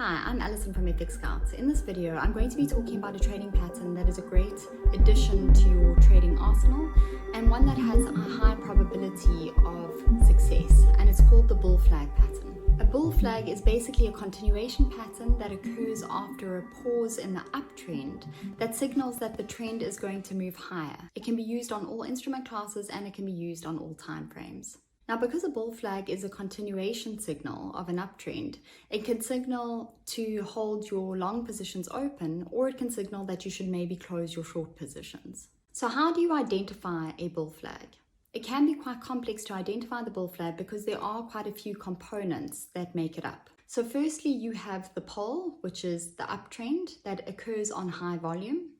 Hi, I'm Alison from FX Scouts. In this video, I'm going to be talking about a trading pattern that is a great addition to your trading arsenal and one that has a high probability of success, and it's called the bull flag pattern. A bull flag is basically a continuation pattern that occurs after a pause in the uptrend that signals that the trend is going to move higher. It can be used on all instrument classes and it can be used on all time frames. Now, because a bull flag is a continuation signal of an uptrend, it can signal to hold your long positions open, or it can signal that you should maybe close your short positions. So how do you identify a bull flag? It can be quite complex to identify the bull flag because there are quite a few components that make it up. So firstly, you have the pole, which is the uptrend that occurs on high volume.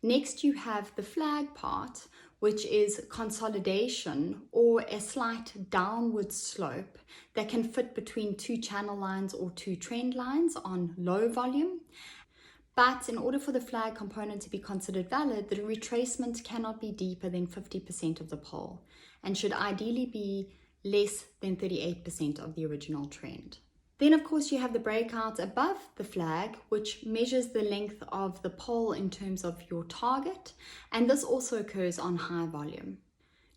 Next, you have the flag part, which is consolidation or a slight downward slope that can fit between two channel lines or two trend lines on low volume. But in order for the flag component to be considered valid, the retracement cannot be deeper than 50% of the pole and should ideally be less than 38% of the original trend. Then, of course, you have the breakout above the flag, which measures the length of the pole in terms of your target, and this also occurs on high volume.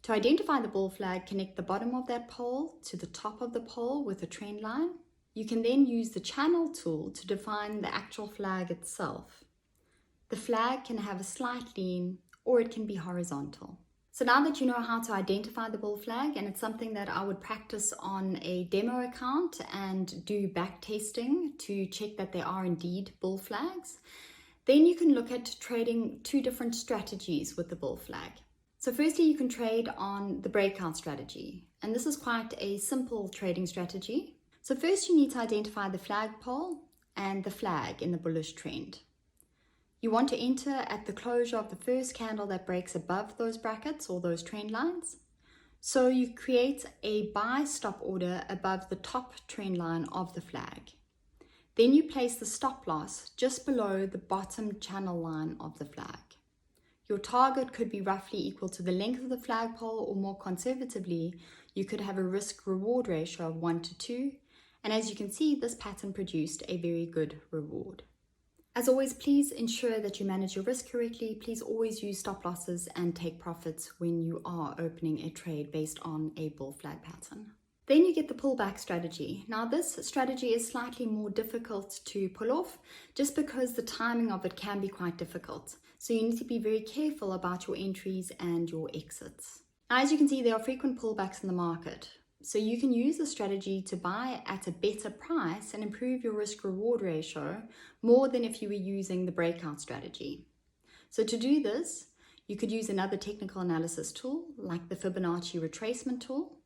To identify the bull flag, connect the bottom of that pole to the top of the pole with a trend line. You can then use the channel tool to define the actual flag itself. The flag can have a slight lean or it can be horizontal. So now that you know how to identify the bull flag, and it's something that I would practice on a demo account and do back testing to check that they are indeed bull flags, then you can look at trading two different strategies with the bull flag. So firstly, you can trade on the breakout strategy, and this is quite a simple trading strategy. So first you need to identify the flagpole and the flag in the bullish trend. You want to enter at the closure of the first candle that breaks above those brackets or those trend lines. So you create a buy stop order above the top trend line of the flag. Then you place the stop loss just below the bottom channel line of the flag. Your target could be roughly equal to the length of the flagpole, or more conservatively, you could have a risk-reward ratio of 1 to 2. And as you can see, this pattern produced a very good reward. As always, please ensure that you manage your risk correctly. Please always use stop losses and take profits when you are opening a trade based on a bull flag pattern. Then you get the pullback strategy. Now this strategy is slightly more difficult to pull off just because the timing of it can be quite difficult. So you need to be very careful about your entries and your exits. Now, as you can see, there are frequent pullbacks in the market. So you can use the strategy to buy at a better price and improve your risk-reward ratio more than if you were using the breakout strategy. So to do this, you could use another technical analysis tool like the Fibonacci retracement tool.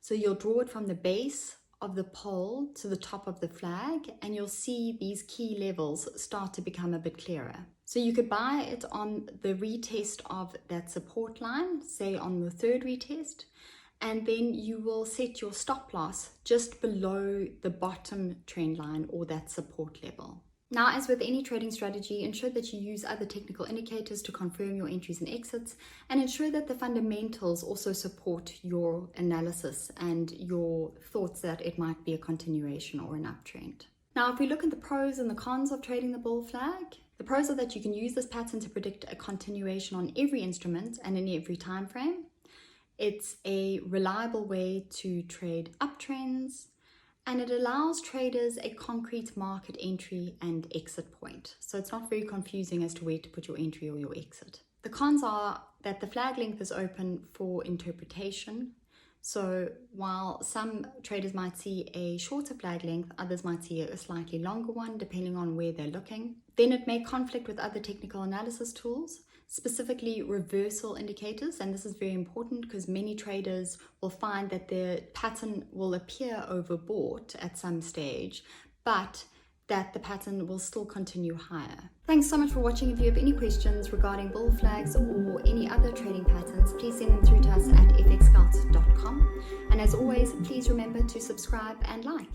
So you'll draw it from the base of the pole to the top of the flag, and you'll see these key levels start to become a bit clearer. So you could buy it on the retest of that support line, say on the third retest, and then you will set your stop loss just below the bottom trend line or that support level. Now, as with any trading strategy, ensure that you use other technical indicators to confirm your entries and exits, and ensure that the fundamentals also support your analysis and your thoughts that it might be a continuation or an uptrend. Now, if we look at the pros and the cons of trading the bull flag, the pros are that you can use this pattern to predict a continuation on every instrument and in every time frame. It's a reliable way to trade uptrends, and it allows traders a concrete market entry and exit point. So it's not very confusing as to where to put your entry or your exit. The cons are that the flag length is open for interpretation. So while some traders might see a shorter flag length, others might see a slightly longer one depending on where they're looking. Then it may conflict with other technical analysis tools, specifically reversal indicators, and this is very important because many traders will find that their pattern will appear overbought at some stage, but that the pattern will still continue higher. Thanks so much for watching. If you have any questions regarding bull flags or any other trading patterns, please send them through to us at fxscouts.com. And as always, please remember to subscribe and like.